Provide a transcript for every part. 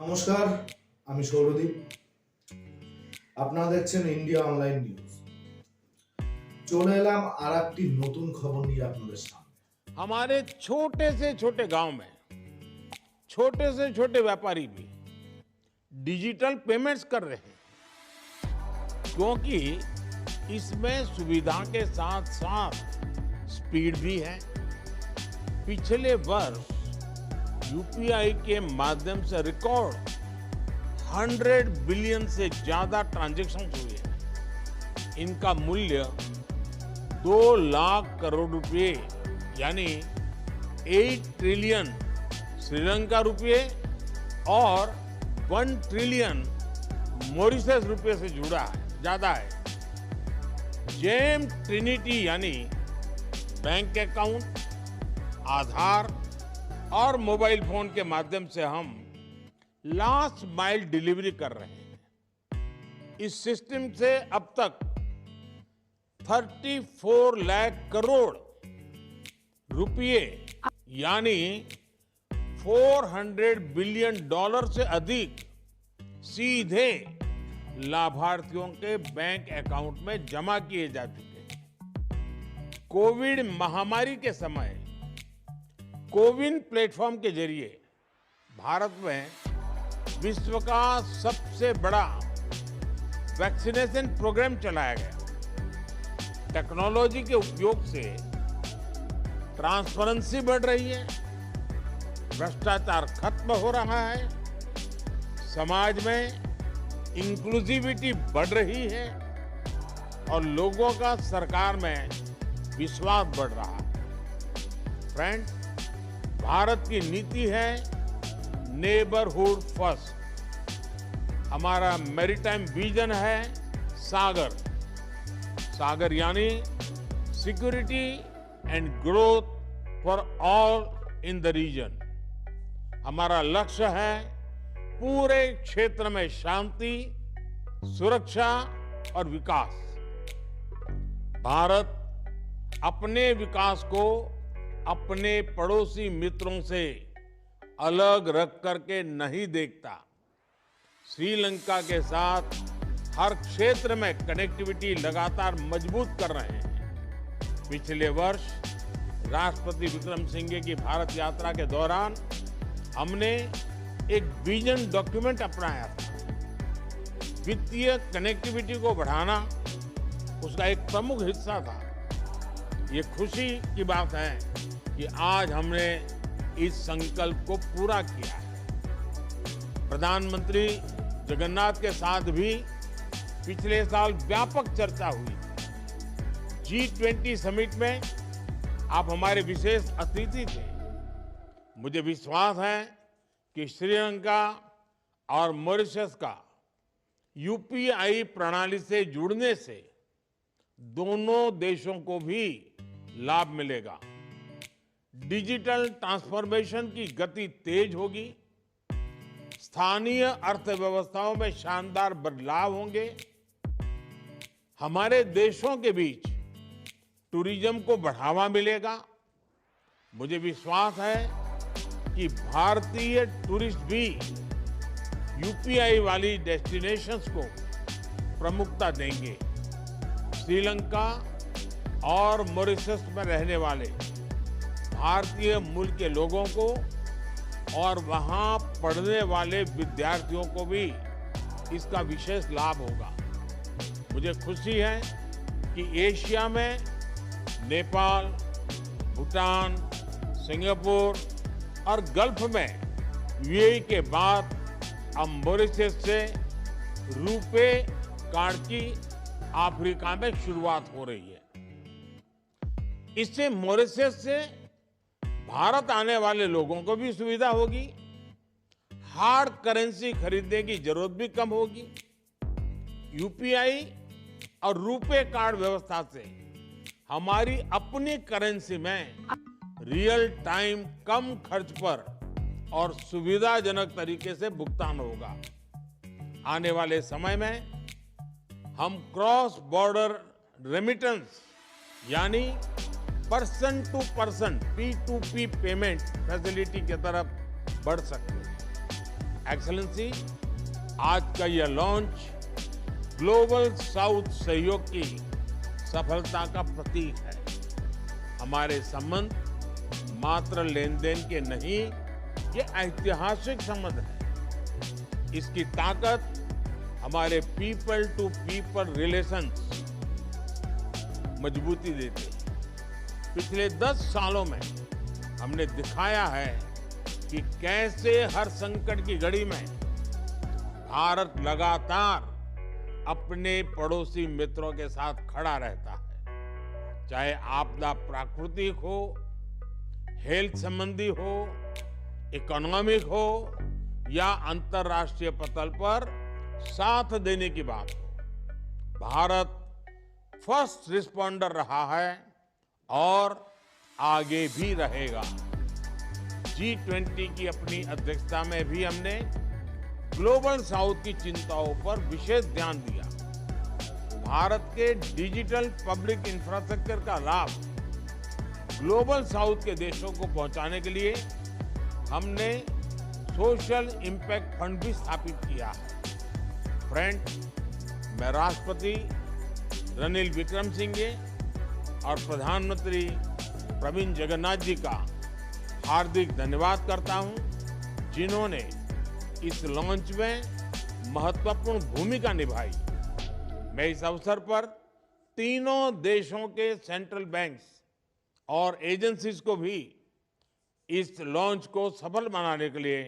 নমস্কার, আমি সৌরদীপ। আপনারা দেখছেন ইন্ডিয়া অনলাইন নিউজ। চলে এলাম আর একটি নতুন খবর নিয়ে আপনাদের সামনে। हमारे छोटे से छोटे गांव में छोटे से छोटे व्यापारी भी डिजिटल पेमेंट्स कर रहे हैं, क्योंकि इसमें सुविधा के साथ साथ स्पीड भी है। पिछले वर्ष यूपीआई के माध्यम से रिकॉर्ड 100 बिलियन से ज्यादा ट्रांजैक्शन हुए हैं। इनका मूल्य 2 लाख करोड़ रुपए यानी 8 ट्रिलियन श्रीलंका रुपये और 1 ट्रिलियन मॉरिशस रुपये से जुड़ा है, ज्यादा है। जेम ट्रिनिटी यानी बैंक अकाउंट, आधार और मोबाइल फोन के माध्यम से हम लास्ट माइल डिलीवरी कर रहे हैं। इस सिस्टम से अब तक 34 लाख करोड़ रुपये यानी $400 बिलियन से अधिक सीधे लाभार्थियों के बैंक अकाउंट में जमा किए जा चुके हैं। कोविड महामारी के समय कोविन प्लेटफॉर्म के जरिए भारत में विश्व का सबसे बड़ा वैक्सीनेशन प्रोग्राम चलाया गया। टेक्नोलॉजी के उपयोग से ट्रांसपेरेंसी बढ़ रही है, भ्रष्टाचार खत्म हो रहा है, समाज में इंक्लूसिविटी बढ़ रही है और लोगों का सरकार में विश्वास बढ़ रहा है। फ्रेंड्स, भारत की नीति है नेबरहुड फर्स्ट। हमारा मैरीटाइम विजन है सागर। सागर यानी security and growth for all in the region. हमारा लक्ष्य है पूरे क्षेत्र में शांति, सुरक्षा और विकास। भारत अपने विकास को अपने पड़ोसी मित्रों से अलग रख करके नहीं देखता। श्रीलंका के साथ हर क्षेत्र में कनेक्टिविटी लगातार मजबूत कर रहे हैं। पिछले वर्ष राष्ट्रपति विक्रम सिंघे की भारत यात्रा के दौरान हमने एक विजन डॉक्यूमेंट अपनाया था। वित्तीय कनेक्टिविटी को बढ़ाना उसका एक प्रमुख हिस्सा था। ये खुशी की बात है कि आज हमने इस संकल्प को पूरा किया है। प्रधानमंत्री जगन्नाथ के साथ भी पिछले साल व्यापक चर्चा हुई। G20 समिट में आप हमारे विशेष अतिथि थे। मुझे विश्वास है कि श्रीलंका और मॉरिशस का यूपीआई प्रणाली से जुड़ने से दोनों देशों को भी लाभ मिलेगा। डिजिटल ट्रांसफॉर्मेशन की गति तेज होगी, स्थानीय अर्थव्यवस्थाओं में शानदार बदलाव होंगे, हमारे देशों के बीच टूरिज्म को बढ़ावा मिलेगा। मुझे विश्वास है कि भारतीय टूरिस्ट भी यूपीआई वाली डेस्टिनेशंस को प्रमुखता देंगे। श्रीलंका और मॉरिशस में रहने वाले भारतीय मूल के लोगों को और वहां पढ़ने वाले विद्यार्थियों को भी इसका विशेष लाभ होगा। मुझे खुशी है कि एशिया में नेपाल, भूटान, सिंगापुर और गल्फ में यूएई के बाद अब मॉरिशस से रुपे कार्ड की अफ्रीका में शुरुआत हो रही है। इससे मॉरिशस से भारत आने वाले लोगों को भी सुविधा होगी, हार्ड करेंसी खरीदने की जरूरत भी कम होगी। यूपीआई और रुपे कार्ड व्यवस्था से हमारी अपनी करेंसी में रियल टाइम कम खर्च पर और सुविधाजनक तरीके से भुगतान होगा। आने वाले समय में हम क्रॉस बॉर्डर रेमिटेंस यानी person to person P2P payment facility की तरफ बढ़ सकते हैं। एक्सेलेंसी, आज का यह लॉन्च ग्लोबल साउथ सहयोग की सफलता का प्रतीक है। हमारे संबंध मात्र लेन देन के नहीं, ये ऐतिहासिक संबंध है। इसकी ताकत हमारे पीपल टू पीपल रिलेशंस मजबूती देते हैं। पिछले 10 सालों में हमने दिखाया है कि कैसे हर संकट की घड़ी में भारत लगातार अपने पड़ोसी मित्रों के साथ खड़ा रहता है। चाहे आपदा प्राकृतिक हो, हेल्थ संबंधी हो, इकोनॉमिक हो या अंतर्राष्ट्रीय पटल पर साथ देने की बात हो, भारत फर्स्ट रिस्पॉन्डर रहा है और आगे भी रहेगा। G20 की अपनी अध्यक्षता में भी हमने ग्लोबल साउथ की चिंताओं पर विशेष ध्यान दिया। भारत के डिजिटल पब्लिक इंफ्रास्ट्रक्चर का लाभ ग्लोबल साउथ के देशों को पहुंचाने के लिए हमने सोशल इम्पैक्ट फंड भी स्थापित किया है। फ्रेंड, मैं राष्ट्रपति रनिल विक्रमसिंघे और प्रधानमंत्री प्रवीण जगन्नाथ जी का हार्दिक धन्यवाद करता हूं, जिन्होंने इस लॉन्च में महत्वपूर्ण भूमिका निभाई। मैं इस अवसर पर तीनों देशों के सेंट्रल बैंक्स और एजेंसीज को भी इस लॉन्च को सफल बनाने के लिए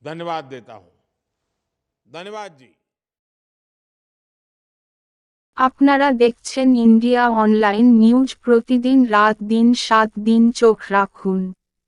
धन्यवाद देता हूं। धन्यवाद जी। আপনারা দেখছেন ইন্ডিয়া অনলাইন নিউজ। প্রতিদিন রাত দিন 7 দিন চোখ রাখুন।